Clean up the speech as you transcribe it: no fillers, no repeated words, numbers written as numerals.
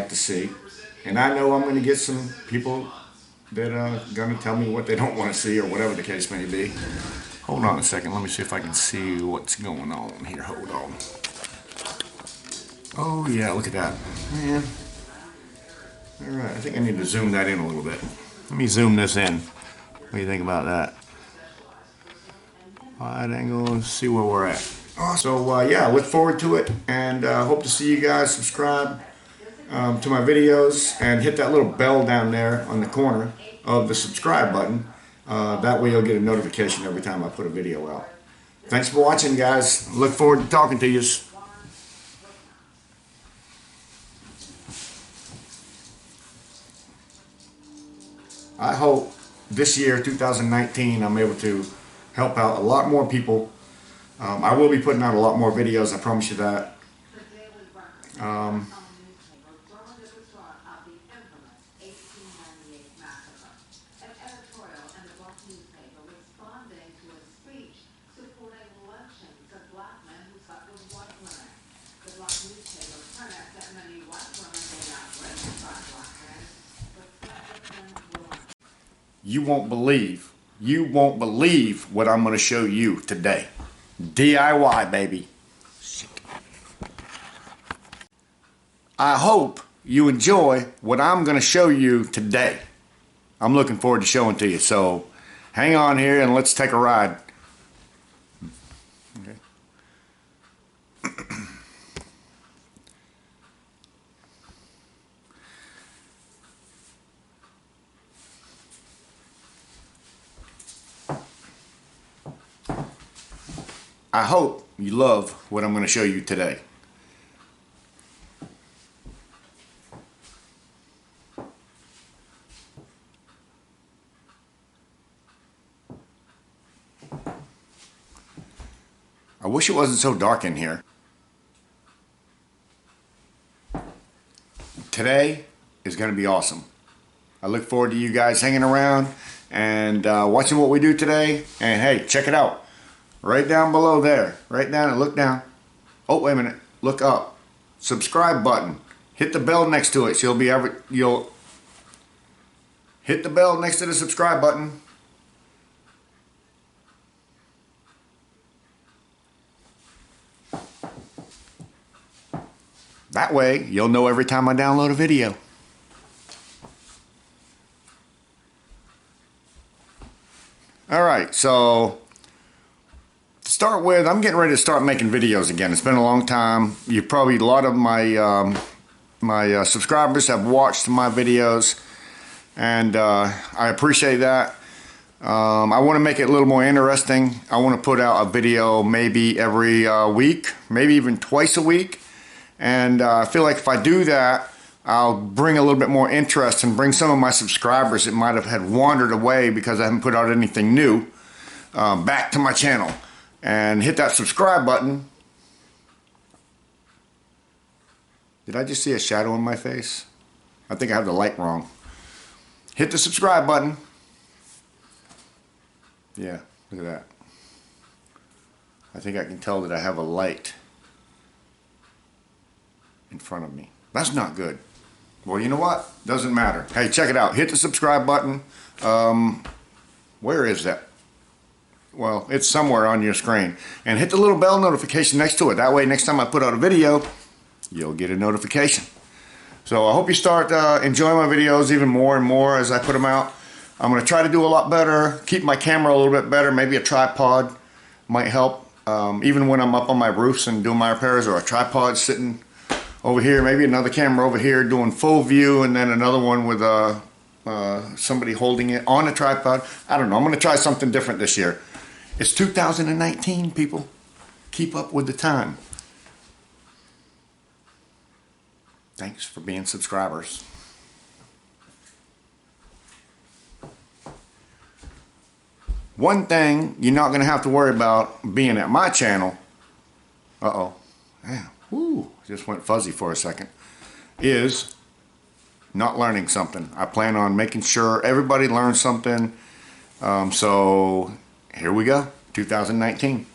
like to see. And I know I'm going to get some people that are going to tell me what they don't want to see, or whatever the case may be. Hold on a second. Let me see if I can see what's going on here. Hold on. Oh, yeah, look at that. Man. All right, I think I need to zoom that in a little bit. Let me zoom this in. What do you think about that? Wide angle, see where we're at. So, yeah, look forward to it, and hope to see you guys subscribe to my videos, and hit that little bell down there on the corner of the subscribe button. That way you'll get a notification every time I put a video out. Thanks for watching, guys. Look forward to talking to you. I hope this year, 2019, I'm able to help out a lot more people. I will be putting out a lot more videos, I promise you that. You won't believe what I'm going to show you today. DIY, baby. I hope you enjoy what I'm going to show you today. I'm looking forward to showing to you. So hang on here and let's take a ride. Okay. I hope you love what I'm going to show you today. I wish it wasn't so dark in here. Today is going to be awesome. I look forward to you guys hanging around and watching what we do today. And hey, check it out. Right down below there. Right down and look down. Oh, wait a minute. Look up. Subscribe button. Hit the bell next to it. So you'll hit the bell next to the subscribe button. That way, you'll know every time I download a video. Alright, so to start with, I'm getting ready to start making videos again. It's been a long time. A lot of my subscribers have watched my videos, and I appreciate that. I want to make it a little more interesting. I want to put out a video maybe every week, maybe even twice a week. And I feel like if I do that, I'll bring a little bit more interest and bring some of my subscribers that might have had wandered away because I haven't put out anything new back to my channel. And hit that subscribe button. Did I just see a shadow in my face? I think I have the light wrong. Hit the subscribe button. Yeah, look at that. I think I can tell that I have a light in front of me. That's not good. Well, you know what? Doesn't matter. Hey, check it out. Hit the subscribe button. Where is that? Well, it's somewhere on your screen. And hit the little bell notification next to it. That way, next time I put out a video, you'll get a notification. So I hope you start enjoying my videos even more and more as I put them out. I'm going to try to do a lot better, keep my camera a little bit better. Maybe a tripod might help. Even when I'm up on my roofs and doing my repairs, or a tripod sitting over here, maybe another camera over here doing full view, and then another one with somebody holding it on a tripod. I don't know. I'm going to try something different this year. It's 2019, people. Keep up with the time. Thanks for being subscribers. One thing you're not going to have to worry about being at my channel, yeah, woo, just went fuzzy for a second, is not learning something. I plan on making sure everybody learns something. So here we go, 2019.